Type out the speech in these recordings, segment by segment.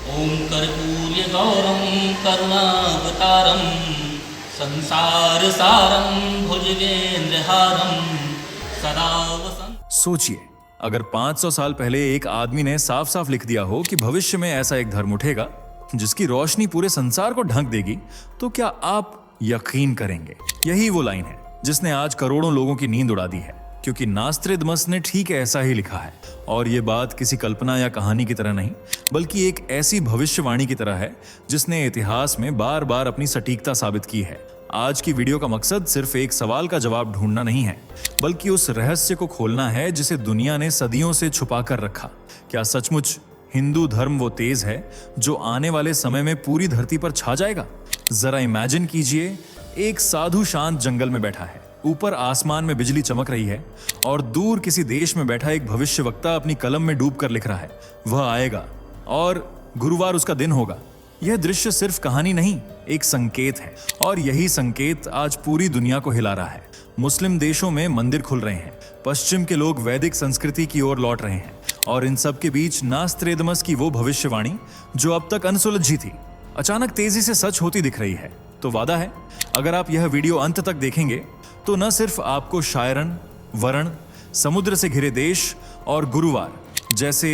ॐ कर्पूर्यगौरं करुणावतारं संसारसारं भुजगेन्द्रहारं सदा वसन्। सोचिए, अगर 500 साल पहले एक आदमी ने साफ साफ लिख दिया हो कि भविष्य में ऐसा एक धर्म उठेगा जिसकी रोशनी पूरे संसार को ढक देगी, तो क्या आप यकीन करेंगे? यही वो लाइन है जिसने आज करोड़ों लोगों की नींद उड़ा दी है, क्योंकि नास्त्रेदमस ने ठीक ऐसा ही लिखा है। और ये बात किसी कल्पना या कहानी की तरह नहीं, बल्कि एक ऐसी भविष्यवाणी की तरह है जिसने इतिहास में बार बार अपनी सटीकता साबित की है। आज की वीडियो का मकसद सिर्फ एक सवाल का जवाब ढूंढना नहीं है, बल्कि उस रहस्य को खोलना है जिसे दुनिया ने सदियों से छुपा कर रखा। क्या सचमुच हिंदू धर्म वो तेज है जो आने वाले समय में पूरी धरती पर छा जाएगा? जरा इमेजिन कीजिए, एक साधु शांत जंगल में बैठा है, ऊपर आसमान में बिजली चमक रही है और दूर किसी देश में बैठा एक भविष्यवक्ता अपनी कलम में डूब कर लिख रहा है, वह आएगा और गुरुवार उसका दिन होगा। यह दृश्य सिर्फ कहानी नहीं, एक संकेत है, और यही संकेत आज पूरी दुनिया को हिला रहा है। मुस्लिम देशों में मंदिर खुल रहे हैं, पश्चिम के लोग वैदिक संस्कृति की ओर लौट रहे हैं, और इन सब के बीच नास्त्रेदमस की वो भविष्यवाणी जो अब तक अनसुलझी थी, अचानक तेजी से सच होती दिख रही है। तो वादा है, अगर आप यह वीडियो अंत तक देखेंगे तो न सिर्फ आपको शायरन, वरण, समुद्र से घिरे देश और गुरुवार जैसे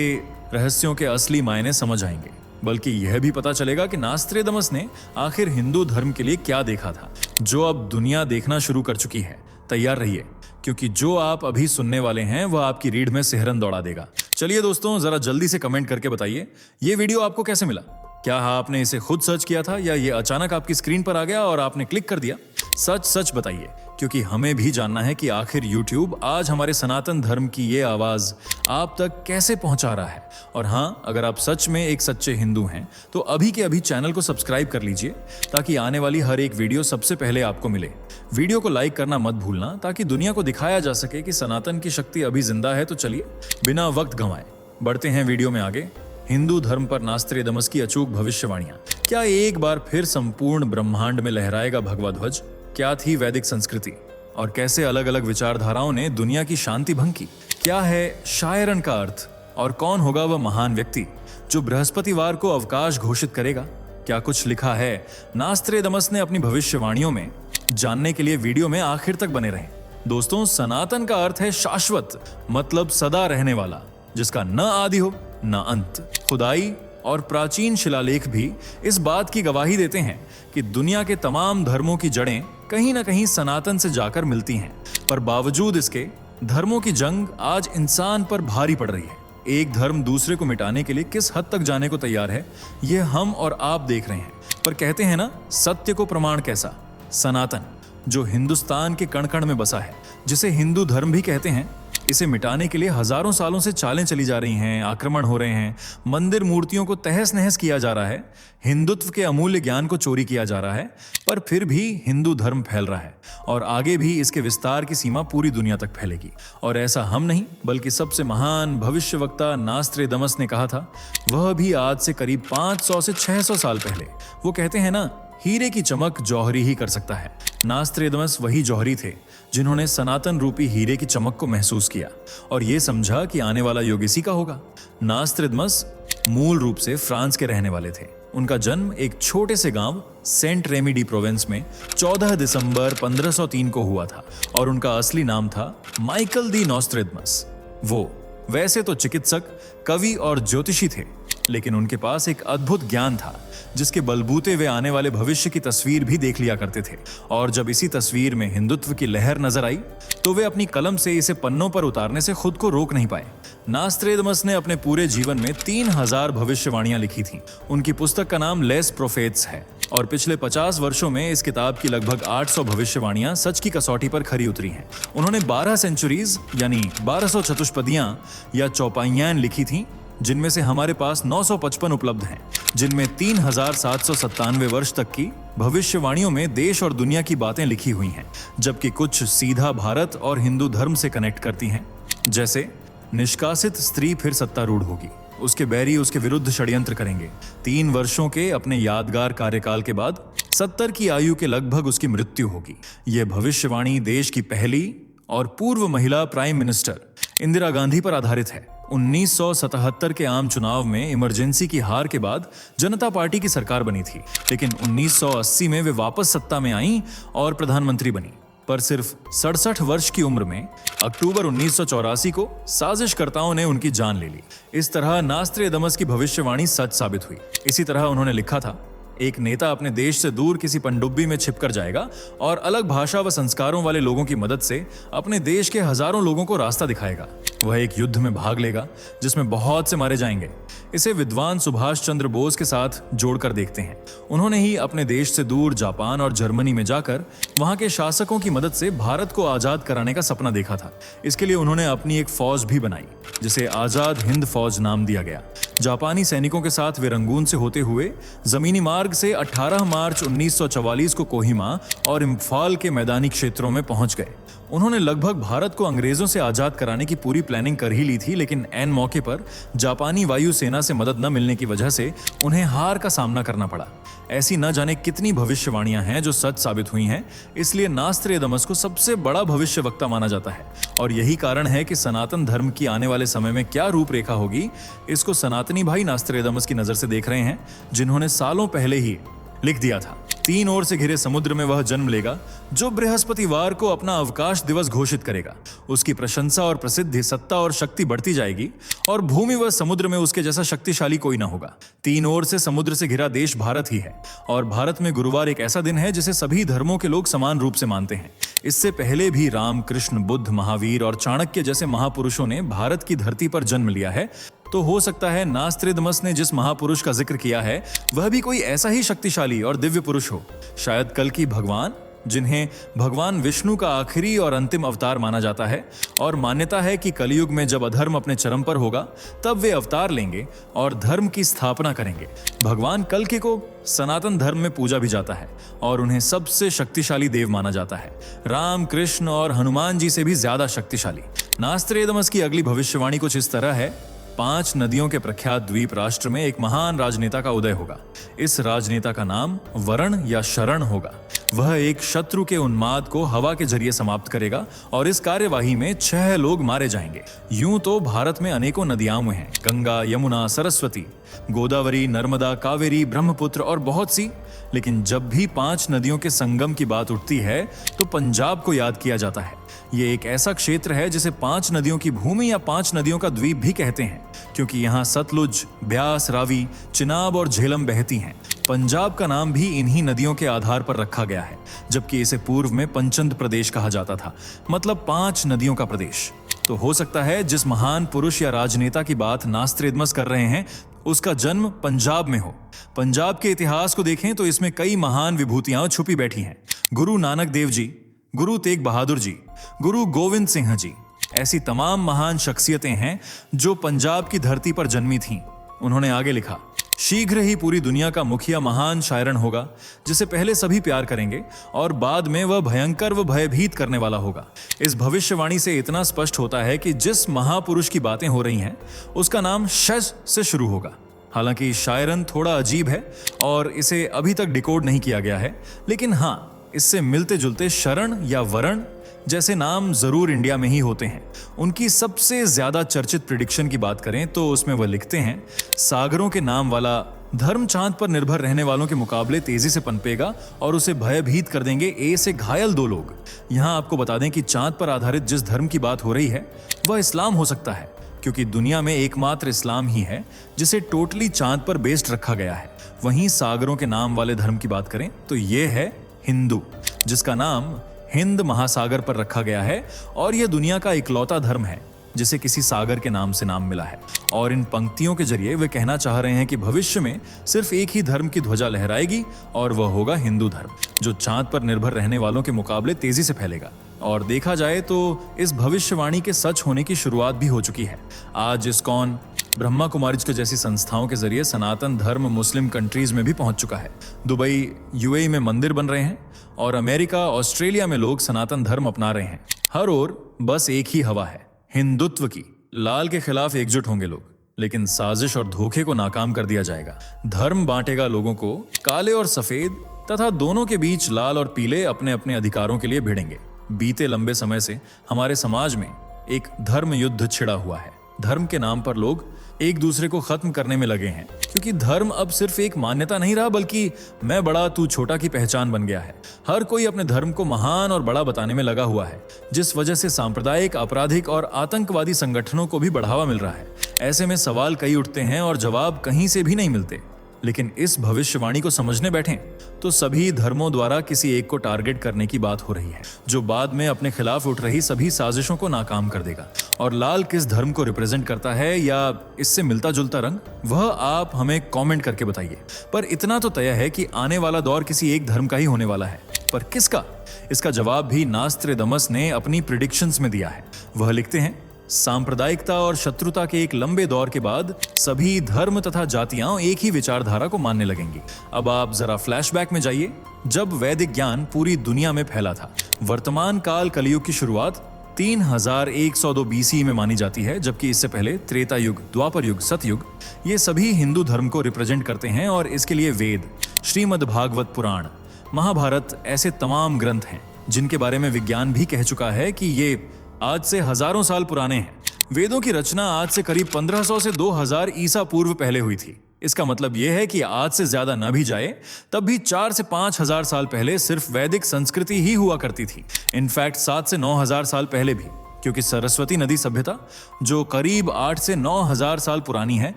रहस्यों के असली मायने समझ आएंगे, बल्कि यह भी पता चलेगा कि नास्त्रेदमस ने आखिर हिंदू धर्म के लिए क्या देखा था, जो अब दुनिया देखना शुरू कर चुकी है। तैयार रहिए, क्योंकि जो आप अभी सुनने वाले हैं वह आपकी रीढ़ में सिहरन दौड़ा देगा। चलिए दोस्तों, जरा जल्दी से कमेंट करके बताइए, ये वीडियो आपको कैसे मिला? क्या आपने इसे खुद सर्च किया था या ये अचानक आपकी स्क्रीन पर आ गया और आपने क्लिक कर दिया? सच सच बताइए, क्योंकि हमें भी जानना है कि आखिर YouTube आज हमारे सनातन धर्म की ये आवाज आप तक कैसे पहुंचा रहा है। और हाँ, अगर आप सच में एक सच्चे हिंदू हैं तो अभी के अभी चैनल को सब्सक्राइब कर लीजिए, ताकि आने वाली हर एक वीडियो सबसे पहले आपको मिले। वीडियो को लाइक करना मत भूलना, ताकि दुनिया को दिखाया जा सके कि सनातन की शक्ति अभी जिंदा है। तो चलिए बिना वक्त गंवाए बढ़ते हैं वीडियो में आगे। हिंदू धर्म पर नास्त्रेदमस की अचूक भविष्यवाणियां। क्या एक बार फिर संपूर्ण ब्रह्मांड में लहराएगा भगवा ध्वज? क्या थी वैदिक संस्कृति और कैसे अलग अलग विचारधाराओं ने दुनिया की शांति भंग की? क्या है शायरन का अर्थ और कौन होगा वह महान व्यक्ति जो बृहस्पतिवार को अवकाश घोषित करेगा? क्या कुछ लिखा है नास्त्रेदमस ने अपनी भविष्यवाणियों में? जानने के लिए वीडियो में आखिर तक बने रहें। दोस्तों, सनातन का अर्थ है शाश्वत, मतलब सदा रहने वाला, जिसका न आदि हो न अंत। खुदाई और प्राचीन शिलालेख भी इस बात की गवाही देते हैं कि दुनिया के तमाम धर्मों की जड़ें कहीं न कहीं सनातन से जाकर मिलती हैं। पर बावजूद इसके, धर्मों की जंग आज इंसान पर भारी पड़ रही है। एक धर्म दूसरे को मिटाने के लिए किस हद तक जाने को तैयार है, यह हम और आप देख रहे हैं। पर कहते हैं ना, सत्य को प्रमाण कैसा? सनातन, जो हिंदुस्तान के कण कण में बसा है, जिसे हिंदू धर्म भी कहते हैं। इसे मिटाने के लिए हजारों सालों से चालें चली जा रही हैं, आक्रमण हो रहे हैं, मंदिर मूर्तियों को तहस नहस किया जा रहा है, हिंदुत्व के अमूल्य ज्ञान को चोरी किया जा रहा है, पर फिर भी हिंदू धर्म फैल रहा है और आगे भी इसके विस्तार की सीमा पूरी दुनिया तक फैलेगी। और ऐसा हम नहीं, बल्कि सबसे महान भविष्यवक्ता नास्त्रेदमस ने कहा था, वह भी आज से करीब 500 से 600 साल पहले। वो कहते हैं ना, हीरे की चमक जौहरी ही कर सकता है। नास्त्रेदमस वही जौहरी थे जिन्होंने सनातन रूपी हीरे की चमक को महसूस किया और ये समझा कि आने वाला युग इसी का होगा। नास्त्रेदमस मूल रूप से फ्रांस के रहने वाले थे। उनका जन्म एक छोटे से गांव सेंट रेमी डी प्रोवेंस में 14 दिसंबर 1503 को हुआ था और उनका असली नाम था माइकल दी नास्त्रेदमस। वो वैसे तो चिकित्सक, कवि और ज्योतिषी थे, लेकिन उनके पास एक अद्भुत ज्ञान था जिसके बलबूते वे आने वाले भविष्य की तस्वीर भी देख लिया करते थे। और जब इसी तस्वीर में हिंदुत्व की लहर नजर आई तो वे अपनी कलम से इसे पन्नों पर उतारने से खुद को रोक नहीं पाए। नास्त्रेदमस ने अपने पूरे जीवन में 3000 भविष्यवाणियां लिखी थीं। उनकी पुस्तक का नाम लेस प्रोफेट्स है और पिछले 50 वर्षों में इस किताब की लगभग 800 भविष्यवाणियां सच की कसौटी पर खरी उतरी हैं। उन्होंने 12 सेंचुरीज यानी 1200 चतुष्पदियां या चौपाइयां लिखी थीं, जिनमें से हमारे पास 955 उपलब्ध हैं, जिनमें 3797 वर्ष तक की भविष्यवाणियों में देश और दुनिया की बातें लिखी हुई हैं, जबकि कुछ सीधा भारत और हिंदू धर्म से कनेक्ट करती हैं। जैसे निष्कासित स्त्री फिर सत्तारूढ़ होगी, उसके बैरी उसके विरुद्ध षड्यंत्र करेंगे, 3 वर्षों के अपने यादगार कार्यकाल के बाद 70 की आयु के लगभग उसकी मृत्यु होगी। यह भविष्यवाणी देश की पहली और पूर्व महिला प्राइम मिनिस्टर इंदिरा गांधी पर आधारित है। 1977 के आम चुनाव में इमरजेंसी की हार के बाद जनता पार्टी की सरकार बनी थी, लेकिन 1980 में वे वापस सत्ता में आईं और प्रधानमंत्री बनी। पर सिर्फ 67 वर्ष की उम्र में अक्टूबर 1984 को साजिशकर्ताओं ने उनकी जान ले ली। इस तरह नास्त्रेदमस की भविष्यवाणी सच साबित हुई। इसी तरह उन्होंने लिखा था, एक नेता अपने देश से दूर किसी पनडुब्बी में छिपकर जाएगा और अलग भाषा व संस्कारों वाले लोगों की मदद से अपने देश के हजारों लोगों को रास्ता दिखाएगा। वह एक युद्ध में भाग लेगा जिसमें बहुत से मारे जाएंगे। इसे विद्वान सुभाष चंद्र बोस के साथ जोड़कर देखते हैं। उन्होंने ही अपने देश से दूर जापान और जर्मनी में जाकर वहां के शासकों की मदद से भारत को आजाद कराने का सपना देखा था। इसके लिए उन्होंने अपनी एक फौज भी बनाई जिसे आजाद हिंद फौज नाम दिया गया। जापानी सैनिकों के साथ वे रंगून से होते हुए जमीनी मार्ग से 18 मार्च 1944 को कोहिमा और इम्फाल के मैदानी क्षेत्रों में पहुंच गए। उन्होंने लगभग भारत को अंग्रेजों से आजाद कराने की पूरी प्लानिंग कर ही ली थी, लेकिन ऐन मौके पर जापानी वायुसेना से मदद न मिलने की वजह से उन्हें हार का सामना करना पड़ा। ऐसी न जाने कितनी भविष्यवाणियां हैं जो सच साबित हुई हैं, इसलिए नास्त्रेदमस को सबसे बड़ा भविष्यवक्ता माना जाता है। और यही कारण है कि सनातन धर्म की आने वाले समय में क्या रूपरेखा होगी, इसको सनातनी भाई नास्त्रेदमस की नजर से देख रहे हैं, जिन्होंने सालों पहले ही लिख दिया था, 3 ओर से घिरे समुद्र में वह जन्म लेगा जो बृहस्पतिवार को अपना अवकाश दिवस घोषित करेगा। उसकी प्रशंसा और प्रसिद्धि, सत्ता और शक्ति बढ़ती जाएगी और भूमि व समुद्र में उसके जैसा शक्तिशाली कोई ना होगा। 3 ओर से समुद्र से घिरा देश भारत ही है और भारत में गुरुवार एक ऐसा दिन है जिसे सभी धर्मों के लोग समान रूप से मानते हैं। इससे पहले भी राम, कृष्ण, बुद्ध, महावीर और चाणक्य जैसे महापुरुषों ने भारत की धरती पर जन्म लिया है। तो हो सकता है नास्त्रेदमस ने जिस महापुरुष का जिक्र किया है वह भी कोई ऐसा ही शक्तिशाली और दिव्य पुरुष हो। शायद कल की भगवान, जिन्हें भगवान विष्णु का आखिरी और अंतिम अवतार माना जाता है, और मान्यता है कि कलयुग में जब अधर्म अपने चरम पर होगा तब वे अवतार लेंगे और धर्म की स्थापना करेंगे। भगवान कल्कि को सनातन धर्म में पूजा भी जाता है और उन्हें सबसे शक्तिशाली देव माना जाता है, राम, कृष्ण और हनुमान जी से भी ज्यादा शक्तिशाली। नास्त्रेदमस की अगली भविष्यवाणी कुछ इस तरह है, 5 नदियों के प्रख्यात द्वीप राष्ट्र में एक महान राजनेता का उदय होगा। इस राजनेता का नाम वरण या शरण होगा। वह एक शत्रु के उन्माद को हवा के जरिए समाप्त करेगा और इस कार्यवाही में 6 लोग मारे जाएंगे। यूं तो भारत में अनेकों नदियां हुए हैं, गंगा, यमुना, सरस्वती, गोदावरी, नर्मदा, कावेरी, ब्रह्मपुत्र और बहुत सी, लेकिन जब भी 5 नदियों के संगम की बात उठती है तो पंजाब को याद किया जाता है। ये एक ऐसा क्षेत्र है जिसे 5 नदियों की भूमि या 5 नदियों का द्वीप भी कहते हैं, क्योंकि यहाँ सतलुज, ब्यास, रावी, चिनाब और झेलम बहती हैं। पंजाब का नाम भी इन्हीं नदियों के आधार पर रखा गया है, जबकि इसे पूर्व में पंचंद प्रदेश कहा जाता था, मतलब 5 नदियों का प्रदेश। तो हो सकता है जिस महान पुरुष या राजनेता की बात नास्त्रेदमस कर रहे हैं उसका जन्म पंजाब में हो। पंजाब के इतिहास को देखें तो इसमें कई महान विभूतियां छुपी बैठी हैं। गुरु नानक देव जी, गुरु तेग बहादुर जी, गुरु गोविंद सिंह जी, ऐसी तमाम महान शख्सियतें हैं जो पंजाब की धरती पर जन्मी थीं। उन्होंने आगे लिखा, शीघ्र ही पूरी दुनिया का मुखिया महान शायरन होगा जिसे पहले सभी प्यार करेंगे और बाद में वह भयंकर व भयभीत करने वाला होगा। इस भविष्यवाणी से इतना स्पष्ट होता है कि जिस महापुरुष की बातें हो रही हैं उसका नाम शज से शुरू होगा। हालांकि शायरन थोड़ा अजीब है और इसे अभी तक डिकोड नहीं किया गया है, लेकिन हाँ, इससे मिलते जुलते शरण या वरण जैसे नाम जरूर इंडिया में ही होते हैं। उनकी सबसे ज्यादा चर्चित प्रिडिक्शन की बात करें तो उसमें वह लिखते हैं, सागरों के नाम वाला धर्म चांद पर निर्भर रहने वालों के मुकाबले तेजी से पनपेगा और उसे भयभीत कर देंगे ए से घायल 2 लोग। यहां आपको बता दें कि चांद पर आधारित जिस धर्म की बात हो रही है वह इस्लाम हो सकता है, क्योंकि दुनिया में एकमात्र इस्लाम ही है जिसे टोटली चांद पर बेस्ड रखा गया है। वहीं सागरों के नाम वाले धर्म की बात करें तो यह है हिंदू, जिसका नाम हिंद महासागर पर रखा गया है और यह दुनिया का इकलौता धर्म है जिसे किसी सागर के नाम से नाम मिला है। और इन पंक्तियों के जरिए वे कहना चाह रहे हैं कि भविष्य में सिर्फ एक ही धर्म की ध्वजा लहराएगी और वह होगा हिंदू धर्म, जो चांद पर निर्भर रहने वालों के मुकाबले तेजी से फैलेगा। और देखा जाए तो इस भविष्यवाणी के सच होने की शुरुआत भी हो चुकी है। आज इस्कॉन, ब्रह्मा कुमारीज के जैसी संस्थाओं के जरिए सनातन धर्म मुस्लिम कंट्रीज में भी पहुंच चुका है। दुबई, यूएई में मंदिर बन रहे हैं और अमेरिका, ऑस्ट्रेलिया में लोग सनातन धर्म अपना रहे हैं। हर ओर बस एक ही हवा है, हिंदुत्व की। लाल के खिलाफ एकजुट होंगे लोग, लेकिन साजिश और धोखे को नाकाम कर दिया जाएगा। धर्म बांटेगा लोगों को, काले और सफेद तथा दोनों के बीच लाल और पीले अपने अपने अधिकारों के लिए भिड़ेंगे। बीते लंबे समय से हमारे समाज में एक धर्म युद्ध छिड़ा हुआ है। धर्म के नाम पर लोग एक दूसरे को खत्म करने में लगे हैं, क्योंकि धर्म अब सिर्फ एक मान्यता नहीं रहा, बल्कि मैं बड़ा तू छोटा की पहचान बन गया है। हर कोई अपने धर्म को महान और बड़ा बताने में लगा हुआ है, जिस वजह से सांप्रदायिक, आपराधिक और आतंकवादी संगठनों को भी बढ़ावा मिल रहा है। ऐसे में सवाल कई उठते हैं और जवाब कहीं से भी नहीं मिलते। लेकिन इस भविष्यवाणी को समझने बैठें तो सभी धर्मों द्वारा किसी एक को टारगेट करने की बात हो रही है, जो बाद में अपने खिलाफ उठ रही सभी साजिशों को नाकाम कर देगा। और लाल किस धर्म को रिप्रेजेंट करता है या इससे मिलता जुलता रंग, वह आप हमें कमेंट करके बताइए। पर इतना तो तय है कि आने वाला दौर किसी एक धर्म का ही होने वाला है, पर किसका? इसका जवाब भी नास्त्रेदमस ने अपनी प्रिडिक्शंस में दिया है। वह लिखते हैं, सांप्रदायिकता और शत्रुता के एक लंबे दौर के बाद सभी धर्म तथा जातियां एक ही विचारधारा को मानने लगेंगी। अब आप जरा फ्लैशबैक में जाइए, जब वैदिक ज्ञान पूरी दुनिया में फैला था। वर्तमान काल कलयुग की शुरुआत 3102 BC में मानी जाती है, जबकि इससे पहले त्रेता युग, द्वापर युग, सतयुग, ये सभी हिंदू धर्म को रिप्रेजेंट करते हैं। और इसके लिए वेद, श्रीमद् भागवत पुराण, महाभारत, ऐसे तमाम ग्रंथ हैं जिनके बारे में विज्ञान भी कह चुका है कि ये आज से हजारों साल पुराने हैं। वेदों की रचना आज से करीब 1500 से 2000 ईसा पूर्व पहले हुई थी। इसका मतलब यह है कि आज से ज्यादा न भी जाए, तब भी 4 से 5000 साल पहले सिर्फ वैदिक संस्कृति ही हुआ करती थी। इनफैक्ट 7 से 9000 साल पहले भी, क्योंकि सरस्वती नदी सभ्यता जो करीब 8 से 9000 साल पुरानी है,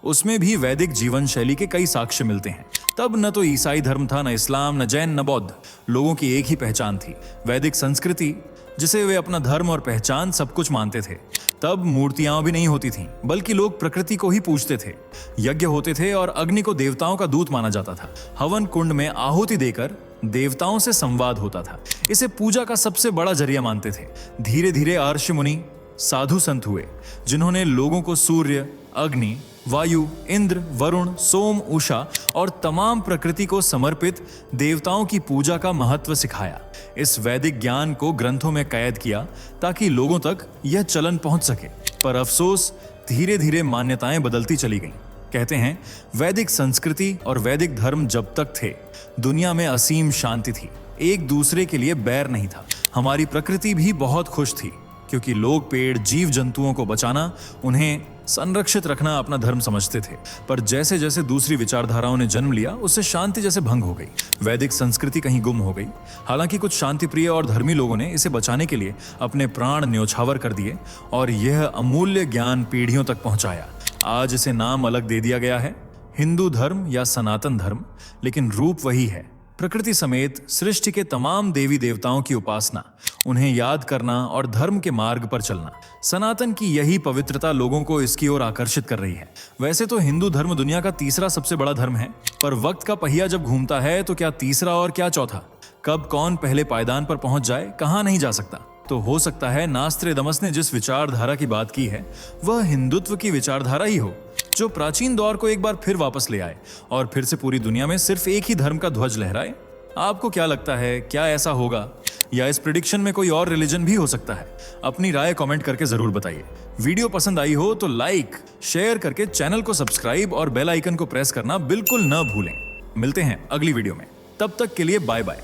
उसमें भी वैदिक जीवन शैली के कई साक्ष्य मिलते हैं। तब न तो ईसाई धर्म था, न इस्लाम, न जैन, न बौद्ध। लोगों की एक ही पहचान थी, वैदिक संस्कृति, जिसे वे अपना धर्म और पहचान सब कुछ मानते थे। तब मूर्तियां भी नहीं होती थीं, बल्कि लोग प्रकृति को ही पूजते थे। यज्ञ होते थे और अग्नि को देवताओं का दूत माना जाता था। हवन कुंड में आहुति देकर देवताओं से संवाद होता था। इसे पूजा का सबसे बड़ा जरिया मानते थे। धीरे धीरे अर्षि मुनि साधु संत हुए, जिन्होंने लोगों को सूर्य, अग्नि, वायु, इंद्र, वरुण, सोम, उषा और तमाम प्रकृति को समर्पित देवताओं की पूजा का महत्व सिखाया। इस वैदिक ज्ञान को ग्रंथों में कैद किया ताकि लोगों तक यह चलन पहुंच सके। पर अफसोस, धीरे धीरे मान्यताएं बदलती चली गईं। कहते हैं, वैदिक संस्कृति और वैदिक धर्म जब तक थे, दुनिया में असीम शांति थी, एक दूसरे के लिए बैर नहीं था। हमारी प्रकृति भी बहुत खुश थी, क्योंकि लोग पेड़, जीव जंतुओं को बचाना, उन्हें संरक्षित रखना अपना धर्म समझते थे। पर जैसे जैसे दूसरी विचारधाराओं ने जन्म लिया, उससे शांति जैसे भंग हो गई। वैदिक संस्कृति कहीं गुम हो गई। हालांकि कुछ शांतिप्रिय और धर्मी लोगों ने इसे बचाने के लिए अपने प्राण न्योछावर कर दिए और यह अमूल्य ज्ञान पीढ़ियों तक पहुंचाया। आज इसे नाम अलग दे दिया गया है, हिंदू धर्म या सनातन धर्म, लेकिन रूप वही है। प्रकृति समेत सृष्टि के तमाम देवी देवताओं की उपासना, उन्हें याद करना और धर्म के मार्ग पर चलना। सनातन की यही पवित्रता लोगों को इसकी ओर आकर्षित कर रही है। वैसे तो हिंदू धर्म दुनिया का तीसरा सबसे बड़ा धर्म है, पर वक्त का पहिया जब घूमता है तो क्या तीसरा और क्या चौथा? कब कौन पहले पायदान पर पहुंच जाए, कहां नहीं जा सकता। तो हो सकता है नास्त्रेदमस ने जिस विचारधारा की बात की है, वह हिंदुत्व की विचारधारा ही हो, जो प्राचीन दौर को एक बार फिर वापस ले आए और फिर से पूरी दुनिया में सिर्फ एक ही धर्म का ध्वज लहराए। आपको क्या लगता है, क्या ऐसा होगा, या इस प्रेडिक्शन में कोई और रिलीजन भी हो सकता है? अपनी राय कमेंट करके जरूर बताइए। वीडियो पसंद आई हो तो लाइक, शेयर करके चैनल को सब्सक्राइब और बेल आइकन को प्रेस करना बिल्कुल न भूलें। मिलते हैं अगली वीडियो में, तब तक के लिए बाय बाय।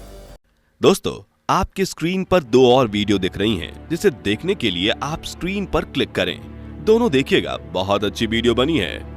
दोस्तों, आपकी स्क्रीन पर 2 और वीडियो दिख रही हैं, जिसे देखने के लिए आप स्क्रीन पर क्लिक करें। दोनों देखिएगा, बहुत अच्छी वीडियो बनी है।